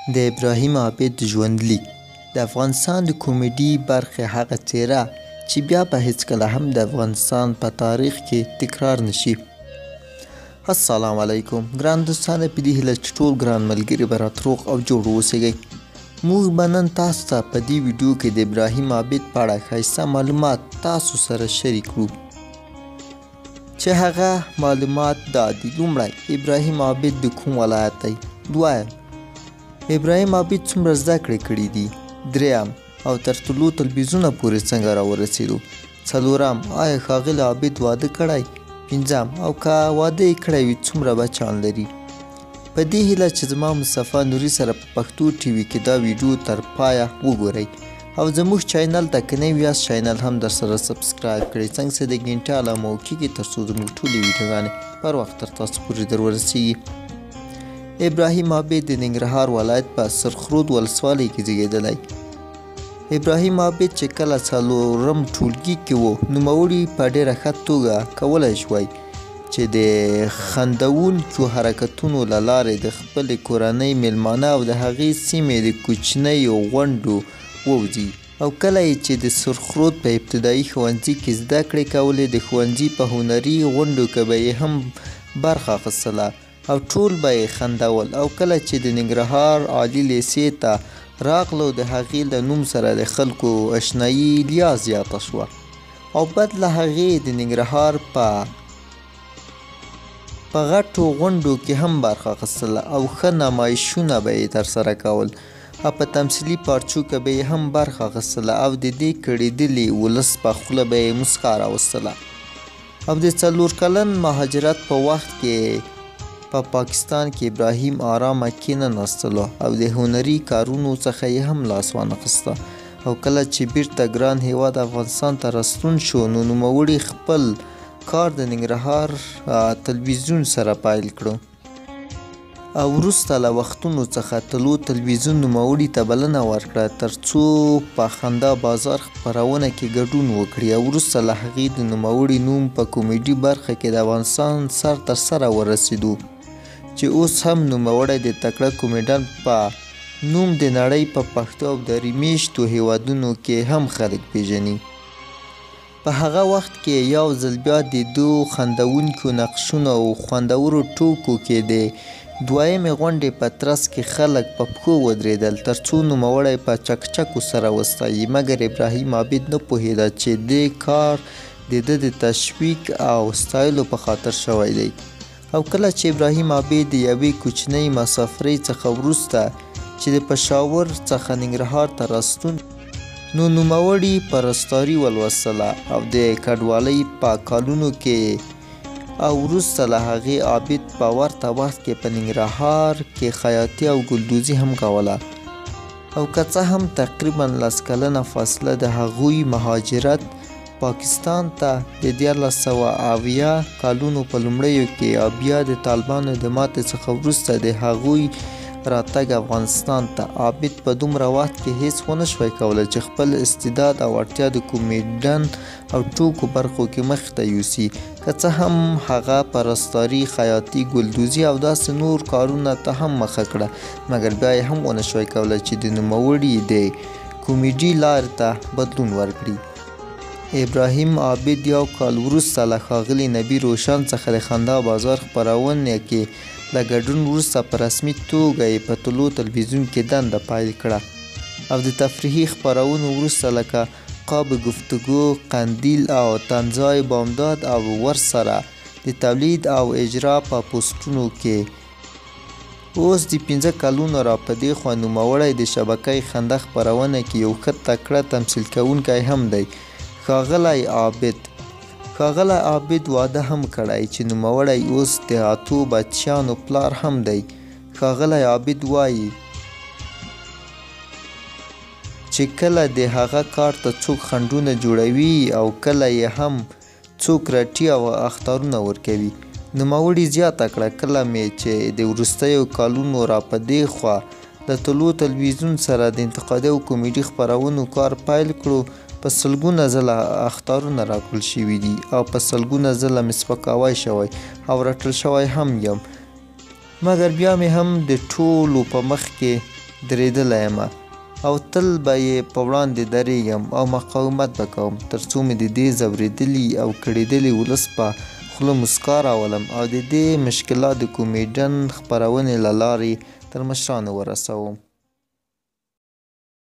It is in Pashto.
د ابراهیم عابد ژوندلیک د افغانستان د کمیډي برخې هغه څیره چې بیا به هیڅکله هم د افغانستان په تاریخ کې تکرار نشي. السلام علیکم ګران دوستانه، په دې هیله چې ټول ګران ملګري به راتروغ او جوړ اوسئ. موږ به نن تاسو ته په دې ویډیو کې د ابراهیم عابد په اړه ښایسته معلومات تاسو سره شریک کړو چې هغه معلومات دا دي: لومړی، ابراهیم عابد د کوم ولایت دی؟ دویم، ابراهیم عابد څومره زده کړې کړي دي؟ دریم، او تر طلوع تلویزیونه پورې څنګه راورسېدو؟ څلورم، آیا ښاغلی عابد واده کړی؟ پنځم، او که واده یې کړی وي څومره بچیان لري؟ په دې هیله چې زما مصطفی نوري سره په پښتو ټي وي کې دا ویډیو تر پایه وګورئ او زموږ چینل ته که نوي یاست چینل هم در سره سبسکرایب کړئ، څنګه چې د ګنټې علامه وکړئ تر څو زموږ ټولې ویډیوګانې پر وخت تر تاسو پورې در ورسیږي. ابراهیم عابد د ننګرهار ولایت په سرخرود ولسوالۍ کې زیږېدلی. ابراهیم عابد چې کله څلورم ټولګي کې و، نوموړي په ډېره ښه توګه کولی شوی چې د خندونکو حرکتونو له لارې د خپلې کورنۍ میلمانه او د هغې سیمې د کوچنیو غونډو ووځي، او کله یې چې د سرخرود په ابتدایي ښوونځي کې زده کړې کولې، د ښوونځي په هنري غونډو کې به یې هم برخه اخیستله او ټول به یې خندول، او کله چې د ننګرهار عالي لیسې ته راغلو د هغې له نوم سره د خلکو اشنایي لا زیاته شوه، او بد له هغې د ننګرهار په غټو غونډو کې هم برخه اخیستله او ښه نمایشونه به یې ترسره کول، او په تمثیلي پارچو کې به یې هم برخه اخیستله، او د دې کړېدلي ولس په خوله به یې مسکا راوستله. او د 4 کلن مهاجرت په وخت کې په پاکستان کې ابراهیم آرامه کېناستلو او د هنري کارونو څخه یې هم لاس وانخیسته، او کله چې بیرته ګران هیواد افغانستان ته راستون شو، نو نوموړي خپل کار د ننګرهار تلویزیون سره پیل کړو، او وروسته له وختونو څخه طلوع تلویزیون نوموړي ته بلنه ورکړه تر څو په خندا بازار خپرونه کې ګډون وکړي، او وروسته له هغې د نوموړي نوم په کمیډي برخه کې د افغانستان سر تر سره ورسېدو، چې اوس هم نوموړی د تکړه کومیډین په نوم د نړۍ په پښتو او دري میشتو هیوادونو کې هم خلک پیژني. په هغه وخت کې یو ځل بیا د دو خندونکو نقشونو او خوندورو ټوکو کې د دویمې غونډې په ترڅ کې خلک په پښو ودرېدل تر څو نوموړی په چکچکو سره وستایي، مګر ابراهیم عابد نه پوهېده چې دې کار د ده د تشویق او ستایلو په خاطر شوی دی. او کله چې ابراهیم عابد د یوې کوچنۍ مسافرۍ څخه وروسته چې د پېښور څخه ننګرهار ته راستون، نو نوموړي پرستاري ولوستله او د کډوالۍ په کالونو کې، او وروسته له هغې عابد په ورته وخت کې په ننګرهار کې خیاطي او ګلدوزي هم کوله، او که څه هم تقریبا 10 کلنه فاصله د هغوی مهاجرت پاکستان ته د 1970 کالونو په لومړیو کې او بیا د طالبانو د ماتې څخه وروسته د هغوی راتګ افغانستان ته، عابد په دومره وخت کې هیڅ ونه شوی کولی چې خپل استعداد او اړتیا د کومیډین او ټوکو برخو کې مخې ته یوسي، که څه هم هغه پرستاري، خیاطي، ګلدوزي او داسې نور کارونه ته هم مخه کړه، مګر بیا یې هم ونه شوی کولی چې د نوموړي د کومیډي لارې ته بدلون ورکړي. ابراهیم عابد یو کال وروسته له ښاغلي نبي روشن څخه د خندا بازار خپرونه کې له ګډون وروسته په رسمي توګه یې په طلوع تلویزیون کې دنده پیل کړه، او د تفریحي خپرونو وروسته لکه قاب گفتگو، قندیل او تنزای بامداد او ورسره د تولید او اجرا په پوسټونو کې. اوس د 15 کلونو را په دې خوا نوموړی د شبکې خندا خپرونه کې یو ښه تکړه تمثیل کوونکی هم دی. ښاغلی عابد واده هم کړی چې نوموړی اوس د 8 بچیانو پلار هم دی. ښاغلی عابد وایي چې کله د هغه کار ته څوک خنډونه جوړوي او کله یې هم څوک رټي او اخطارونه ورکوي. نوموړي زیاته کړه، کله مې چې د وروستیو کالونو را په دې خوا د طلوع تلویزیون سره د انتقادي او کومیډي خپرونو کار پیل کړو، په سلګونه ځله اخطارونه راکړل شوي دي او په سلګونه ځله مې سپکاوی شوی او رټل شوی هم یم، مګر بیا مې هم د ټولو په مخ کې درېدلی یم او تل به یې په وړاندې درېږم او مقاومت به کوم تر څو مې د دې ځورېدلي او کړېدلي ولس په خوله موسکا راولم او د دې مشکلات د کومیډین خپرونې له لارې تر مشرانو ورسوم.